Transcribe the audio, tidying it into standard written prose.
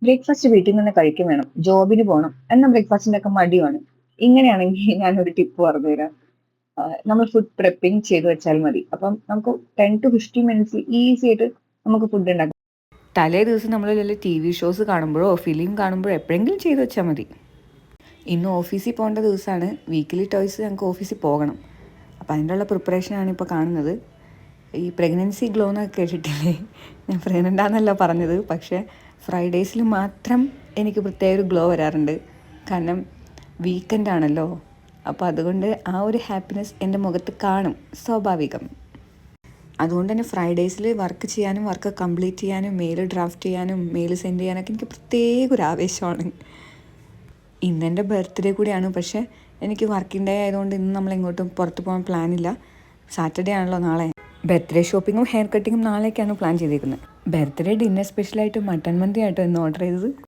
Breakfast വീട്ടിൽ നിന്ന് കഴിക്കും വേണം, ജോബിന് പോകണം, എന്നാൽ ബ്രേക്ക്ഫാസ്റ്റിന്റെ ഒക്കെ മടിയാണ്. ഇങ്ങനെയാണെങ്കിൽ ഞാനൊരു ടിപ്പ് പറഞ്ഞുതരാം. നമ്മൾ ഫുഡ് പ്രെപ്പിങ് ചെയ്ത് വെച്ചാൽ മതി. അപ്പം നമുക്ക് 10 to 15 മിനിറ്റ്സ് ഈസി ആയിട്ട് നമുക്ക് ഫുഡ് ഉണ്ടാക്കാം. തലേ ദിവസം നമ്മൾ വല്ല TV ഷോസ് കാണുമ്പോഴോ ഫിലിം കാണുമ്പോഴോ എപ്പോഴെങ്കിലും ചെയ്ത് വെച്ചാൽ മതി. ഇന്ന് ഓഫീസിൽ പോകേണ്ട ദിവസമാണ്. വീക്കിലി ടോയ്സ് ഞങ്ങൾക്ക് ഓഫീസിൽ പോകണം. അപ്പോൾ അതിൻ്റെ ഉള്ള പ്രിപ്പറേഷനാണ് ഇപ്പോൾ കാണുന്നത്. ഈ പ്രഗ്നൻസി ഗ്ലോ എന്നൊക്കെ കേട്ടിട്ടില്ലേ? ഞാൻ പ്രഗ്നൻ്റ് ആണെന്നല്ല പറഞ്ഞത്, പക്ഷേ ഫ്രൈഡേയ്സിൽ മാത്രം എനിക്ക് പ്രത്യേക ഒരു ഗ്ലോ വരാറുണ്ട്. കാരണം വീക്കെൻഡ് ആണല്ലോ. അപ്പോൾ അതുകൊണ്ട് ആ ഒരു ഹാപ്പിനെസ് എൻ്റെ മുഖത്ത് കാണും, സ്വാഭാവികം. അതുകൊണ്ട് തന്നെ ഫ്രൈഡേയ്സിൽ വർക്ക് ചെയ്യാനും വർക്ക് കംപ്ലീറ്റ് ചെയ്യാനും മെയിൽ ഡ്രാഫ്റ്റ് ചെയ്യാനും മെയിൽ സെൻഡ് ചെയ്യാനൊക്കെ എനിക്ക് പ്രത്യേക ഒരു ആവേശമാണ്. ഇന്നെൻ്റെ ബർത്ത്ഡേ കൂടിയാണ്, പക്ഷേ എനിക്ക് വർക്കിംഗ് ഡേ ആയതുകൊണ്ട് ഇന്ന് നമ്മളെങ്ങോട്ടും പുറത്ത് പോകാൻ പ്ലാനില്ല. സാറ്റർഡേ ആണല്ലോ നാളെ. ബർത്ത്ഡേ ഷോപ്പിങ്ങും ഹെയർ കട്ടിങ്ങും നാളേക്കാണ് പ്ലാൻ ചെയ്തേക്കുന്നത്. ബർത്ത്ഡേ ഡിന്നർ സ്പെഷ്യലായിട്ട് മട്ടൻ മന്തി ആയിട്ടോ ഇന്ന് ഓർഡർ ചെയ്തത്.